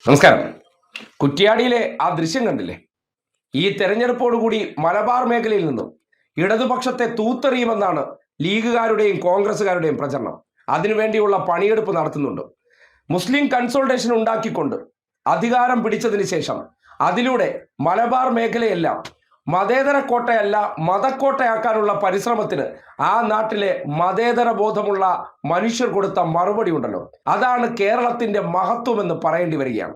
നമസ്കാരം. കുറ്റ്യാടിയിലെ ആ ദൃശ്യം കണ്ടില്ലേ? ഈ തെരഞ്ഞെടുപ്പോടുകൂടി മലബാർ മേഖലയിൽ നിന്നും ഇടതുപക്ഷത്തെ തൂത്തെറിയുമെന്നാണ് ലീഗുകാരുടെയും കോൺഗ്രസുകാരുടെയും പ്രചരണം. അതിനുവേണ്ടിയുള്ള പണിയെടുപ്പ് നടത്തുന്നുണ്ട്. മുസ്ലിം കൺസോൾട്ടേഷൻ ഉണ്ടാക്കിക്കൊണ്ട് അധികാരം പിടിച്ചതിന് ശേഷം അതിലൂടെ മലബാർ മേഖലയെല്ലാം മതേതര കോട്ടയല്ല മതക്കോട്ടയാക്കാനുള്ള പരിശ്രമത്തിന് ആ നാട്ടിലെ മതേതര ബോധമുള്ള മനുഷ്യർ കൊടുത്ത മറുപടി ഉണ്ടല്ലോ, അതാണ് കേരളത്തിന്റെ മഹത്വം എന്ന് പറയേണ്ടി വരികയാണ്.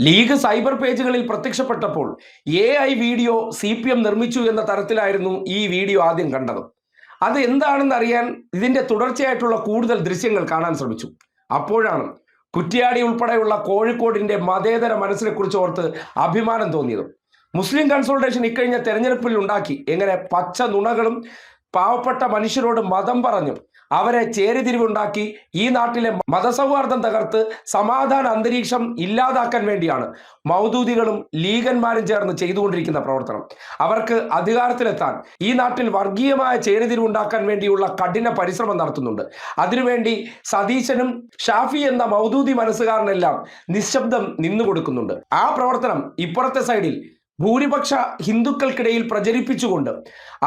ലീഗ് സൈബർ പേജുകളിൽ പ്രത്യക്ഷപ്പെട്ടപ്പോൾ AI വീഡിയോ CPM നിർമ്മിച്ചു എന്ന തരത്തിലായിരുന്നു ഈ വീഡിയോ ആദ്യം കണ്ടത്. അത് എന്താണെന്ന് അറിയാൻ ഇതിന്റെ തുടർച്ചയായിട്ടുള്ള കൂടുതൽ ദൃശ്യങ്ങൾ കാണാൻ ശ്രമിച്ചു. അപ്പോഴാണ് കുറ്റ്യാടി ഉൾപ്പെടെയുള്ള കോഴിക്കോടിന്റെ മതേതര മനസ്സിനെ കുറിച്ച് ഓർത്ത് അഭിമാനം തോന്നിയത്. മുസ്ലിം കൺസോൾട്ടേഷൻ ഇക്കഴിഞ്ഞ തെരഞ്ഞെടുപ്പിൽ ഉണ്ടാക്കി എങ്ങനെ പച്ച നുണകളും പാവപ്പെട്ട മനുഷ്യരോട് മതം പറഞ്ഞു അവരെ ചേരിതിരിവുണ്ടാക്കി ഈ നാട്ടിലെ മതസൗഹാർദ്ദം തകർത്ത് സമാധാന അന്തരീക്ഷം ഇല്ലാതാക്കാൻ വേണ്ടിയാണ് മൗദൂദികളും ലീഗന്മാരും ചേർന്ന് ചെയ്തുകൊണ്ടിരിക്കുന്ന പ്രവർത്തനം. അവർക്ക് അധികാരത്തിലെത്താൻ ഈ നാട്ടിൽ വർഗീയമായ ചേരിതിരിവുണ്ടാക്കാൻ വേണ്ടിയുള്ള കഠിന പരിശ്രമം നടത്തുന്നുണ്ട്. അതിനുവേണ്ടി സതീശനും ഷാഫി എന്ന മൗദൂദി മനസ്സുകാരനെല്ലാം നിശബ്ദം നിന്നുകൊടുക്കുന്നുണ്ട്. ആ പ്രവർത്തനം ഇപ്പുറത്തെ സൈഡിൽ ഭൂരിപക്ഷ ഹിന്ദുക്കൾക്കിടയിൽ പ്രചരിപ്പിച്ചുകൊണ്ട്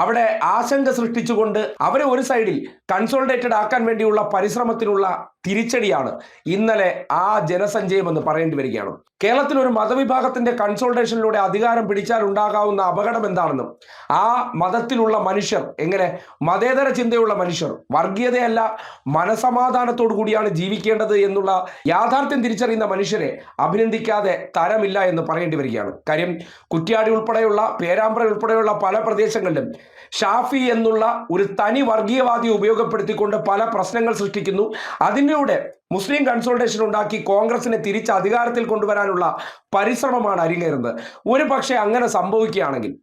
അവിടെ ആശങ്ക സൃഷ്ടിച്ചുകൊണ്ട് അവരെ ഒരു സൈഡിൽ കൺസോൾട്ടേറ്റഡ് ആക്കാൻ വേണ്ടിയുള്ള പരിശ്രമത്തിനുള്ള തിരിച്ചടിയാണ് ഇന്നലെ ആ ജനസഞ്ചയം എന്ന് പറയേണ്ടി വരികയാണ്. കേരളത്തിൽ ഒരു മതവിഭാഗത്തിന്റെ കൺസോൾട്ടേഷനിലൂടെ അധികാരം പിടിച്ചാൽ ഉണ്ടാകാവുന്ന അപകടം എന്താണെന്നും ആ മതത്തിലുള്ള മനുഷ്യർ എങ്ങനെ മതേതര ചിന്തയുള്ള മനുഷ്യർ വർഗീയതയല്ല മനസമാധാനത്തോടു കൂടിയാണ് ജീവിക്കേണ്ടത് എന്നുള്ള യാഥാർത്ഥ്യം തിരിച്ചറിയുന്ന മനുഷ്യരെ അഭിനന്ദിക്കാതെ തരമില്ല എന്ന് പറയേണ്ടി വരികയാണ്. കാര്യം കുറ്റ്യാടി ഉൾപ്പെടെയുള്ള പേരാമ്പ്ര ഉൾപ്പെടെയുള്ള പല പ്രദേശങ്ങളിലും ഷാഫി എന്നുള്ള ഒരു തനി വർഗീയവാദിയെ ഉപയോഗപ്പെടുത്തിക്കൊണ്ട് പല പ്രശ്നങ്ങൾ സൃഷ്ടിക്കുന്നു. അതിലൂടെ മുസ്ലിം കൺസോൾട്ടേഷൻ ഉണ്ടാക്കി കോൺഗ്രസിനെ തിരിച്ച് അധികാരത്തിൽ കൊണ്ടുവരാനുള്ള പരിശ്രമമാണ് അരങ്ങേറുന്നത്. ഒരു പക്ഷേ അങ്ങനെ സംഭവിക്കുകയാണെങ്കിൽ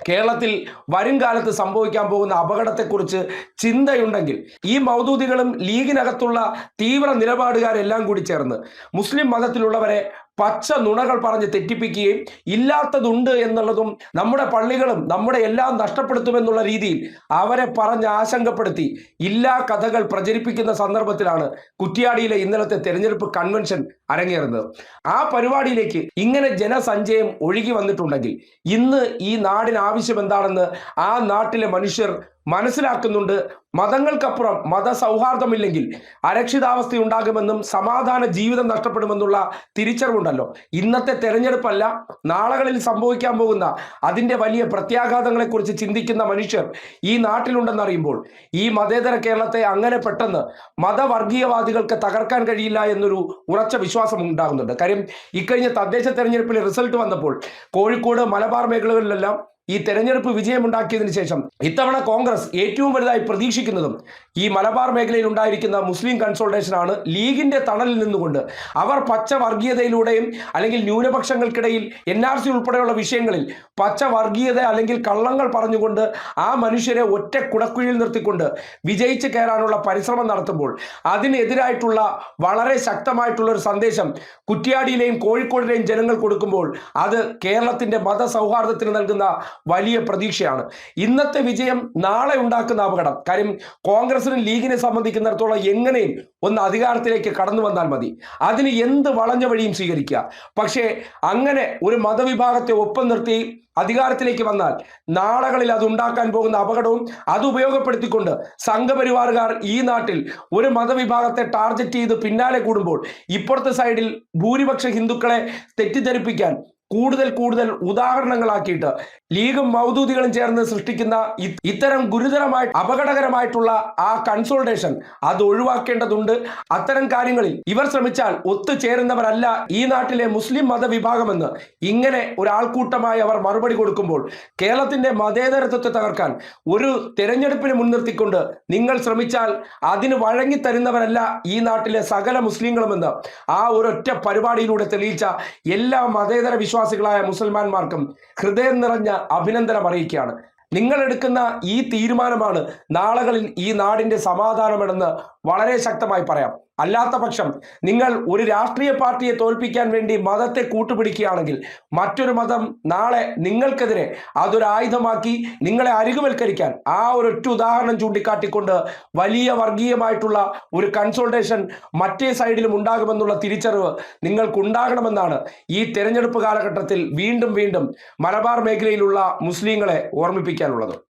കേരളത്തിൽ വരും കാലത്ത് സംഭവിക്കാൻ പോകുന്ന അപകടത്തെക്കുറിച്ച് ചിന്തയുണ്ടെങ്കിൽ ഈ മൗദൂദികളും ലീഗിനകത്തുള്ള തീവ്ര നിലപാടുകാരെല്ലാം കൂടി ചേർന്ന് മുസ്ലിം മതത്തിലുള്ളവരെ പച്ച നുണകൾ പറഞ്ഞ് തെറ്റിപ്പിക്കുകയും ഇല്ലാത്തതുണ്ട് എന്നുള്ളതും നമ്മുടെ പള്ളികളും നമ്മുടെ എല്ലാം നഷ്ടപ്പെടുത്തുമെന്നുള്ള രീതിയിൽ അവരെ പറഞ്ഞ് ആശങ്കപ്പെടുത്തി ഇല്ലാ കഥകൾ പ്രചരിപ്പിക്കുന്ന സന്ദർഭത്തിലാണ് കുറ്റ്യാടിയിലെ ഇന്നലത്തെ തെരഞ്ഞെടുപ്പ് കൺവെൻഷൻ അരങ്ങേറുന്നത്. ആ പരിപാടിയിലേക്ക് ഇങ്ങനെ ജനസഞ്ചയം ഒഴുകി വന്നിട്ടുണ്ടെങ്കിൽ ഇന്ന് ഈ നാടിന് ആവശ്യം എന്താണെന്ന് ആ നാട്ടിലെ മനുഷ്യർ മനസ്സിലാക്കുന്നുണ്ട്. മതങ്ങൾക്കപ്പുറം മതസൗഹാർദ്ദമില്ലെങ്കിൽ അരക്ഷിതാവസ്ഥ ഉണ്ടാകുമെന്നും സമാധാന ജീവിതം നഷ്ടപ്പെടുമെന്നുള്ള തിരിച്ചറിവുണ്ടല്ലോ. ഇന്നത്തെ തെരഞ്ഞെടുപ്പല്ല, നാളുകളിൽ സംഭവിക്കാൻ പോകുന്ന അതിൻ്റെ വലിയ പ്രത്യാഘാതങ്ങളെക്കുറിച്ച് ചിന്തിക്കുന്ന മനുഷ്യർ ഈ നാട്ടിലുണ്ടെന്നറിയുമ്പോൾ ഈ മതേതര കേരളത്തെ അങ്ങനെ പെട്ടെന്ന് മതവർഗീയവാദികൾക്ക് തകർക്കാൻ കഴിയില്ല എന്നൊരു ഉറച്ച വിശ്വാസം ഉണ്ടാകുന്നുണ്ട്. കാര്യം ഇക്കഴിഞ്ഞ തദ്ദേശ തെരഞ്ഞെടുപ്പിലെ റിസൾട്ട് വന്നപ്പോൾ കോഴിക്കോട് മലബാർ മേഖലകളിലെല്ലാം ഈ തെരഞ്ഞെടുപ്പ് വിജയമുണ്ടാക്കിയതിനു ശേഷം ഇത്തവണ കോൺഗ്രസ് ഏറ്റവും വലുതായി പ്രതീക്ഷിക്കുന്നതും ഈ മലബാർ മേഖലയിൽ ഉണ്ടായിരിക്കുന്ന മുസ്ലിം കൺസോൾട്ടേഷനാണ്. ലീഗിന്റെ തണലിൽ നിന്നുകൊണ്ട് അവർ പച്ച വർഗീയതയിലൂടെയും അല്ലെങ്കിൽ ന്യൂനപക്ഷങ്ങൾക്കിടയിൽ NRC ഉൾപ്പെടെയുള്ള വിഷയങ്ങളിൽ പച്ച വർഗീയത അല്ലെങ്കിൽ കള്ളങ്ങൾ പറഞ്ഞുകൊണ്ട് ആ മനുഷ്യരെ ഒറ്റ കുടക്കുഴിയിൽ നിർത്തിക്കൊണ്ട് വിജയിച്ച് കയറാനുള്ള പരിശ്രമം നടത്തുമ്പോൾ അതിനെതിരായിട്ടുള്ള വളരെ ശക്തമായിട്ടുള്ള ഒരു സന്ദേശം കുറ്റ്യാടിയിലെയും കോഴിക്കോടിലെയും ജനങ്ങൾ കൊടുക്കുമ്പോൾ അത് കേരളത്തിന്റെ മതസൗഹാർദ്ദത്തിന് നൽകുന്ന വലിയ പ്രതീക്ഷയാണ്. ഇന്നത്തെ വിജയം നാളെ ഉണ്ടാക്കുന്ന അപകടം. കാര്യം കോൺഗ്രസിനും ലീഗിനെ സംബന്ധിക്കുന്നിടത്തോളം എങ്ങനെയും ഒന്ന് അധികാരത്തിലേക്ക് കടന്നു വന്നാൽ മതി, അതിന് എന്ത് വളഞ്ഞ വഴിയും സ്വീകരിക്കുക. പക്ഷേ അങ്ങനെ ഒരു മതവിഭാഗത്തെ ഒപ്പം നിർത്തി അധികാരത്തിലേക്ക് വന്നാൽ നാളുകളിൽ അത് ഉണ്ടാക്കാൻ പോകുന്ന അപകടവും അത് ഉപയോഗപ്പെടുത്തിക്കൊണ്ട് സംഘപരിവാറുകാർ ഈ നാട്ടിൽ ഒരു മതവിഭാഗത്തെ ടാർഗറ്റ് ചെയ്ത് പിന്നാലെ കൂടുമ്പോൾ ഇപ്പുറത്തെ സൈഡിൽ ഭൂരിപക്ഷ ഹിന്ദുക്കളെ തെറ്റിദ്ധരിപ്പിക്കാൻ കൂടുതൽ കൂടുതൽ ഉദാഹരണങ്ങളാക്കിയിട്ട് ലീഗും മൗദൂദികളും ചേർന്ന് സൃഷ്ടിക്കുന്ന ഇത്തരം ഗുരുതരമായി അപകടകരമായിട്ടുള്ള ആ കൺസോൾട്ടേഷൻ അത് ഒഴിവാക്കേണ്ടതുണ്ട്. അത്തരം കാര്യങ്ങളിൽ ഇവർ ശ്രമിച്ചാൽ ഒത്തുചേരുന്നവരല്ല ഈ നാട്ടിലെ മുസ്ലിം മതവിഭാഗമെന്ന് ഇങ്ങനെ ഒരാൾക്കൂട്ടമായി അവർ മറുപടി കൊടുക്കുമ്പോൾ കേരളത്തിന്റെ മതേതരത്വത്തെ തകർക്കാൻ ഒരു തെരഞ്ഞെടുപ്പിന് മുൻനിർത്തിക്കൊണ്ട് നിങ്ങൾ ശ്രമിച്ചാൽ അതിന് വഴങ്ങിത്തരുന്നവരല്ല ഈ നാട്ടിലെ സകല മുസ്ലിങ്ങളുമെന്ന് ആ ഒരൊറ്റ പരിപാടിയിലൂടെ തെളിയിച്ച എല്ലാ മതേതര വിശ്വാസികളായ മുസൽമാന്മാർക്കും ഹൃദയം നിറഞ്ഞ അഭിനന്ദനം അറിയിക്കുകയാണ്. നിങ്ങൾ എടുക്കുന്ന ഈ തീരുമാനമാണ് നാളുകളിൽ ഈ നാടിന്റെ സമാധാനമെന്ന് വളരെ ശക്തമായി പറയാം. അല്ലാത്ത പക്ഷം നിങ്ങൾ ഒരു രാഷ്ട്രീയ പാർട്ടിയെ തോൽപ്പിക്കാൻ വേണ്ടി മതത്തെ കൂട്ടുപിടിക്കുകയാണെങ്കിൽ മറ്റൊരു മതം നാളെ നിങ്ങൾക്കെതിരെ അതൊരു ആയുധമാക്കി നിങ്ങളെ അരികുവൽക്കരിക്കാൻ ആ ഒരൊറ്റ ഉദാഹരണം ചൂണ്ടിക്കാട്ടിക്കൊണ്ട് വലിയ വർഗീയമായിട്ടുള്ള ഒരു കൺസോൾട്ടേഷൻ മറ്റേ സൈഡിലും ഉണ്ടാകുമെന്നുള്ള തിരിച്ചറിവ് നിങ്ങൾക്കുണ്ടാകണമെന്നാണ് ഈ തെരഞ്ഞെടുപ്പ് കാലഘട്ടത്തിൽ വീണ്ടും വീണ്ടും മലബാർ മേഖലയിലുള്ള മുസ്ലിങ്ങളെ ഓർമ്മിപ്പിക്കാനുള്ളത്.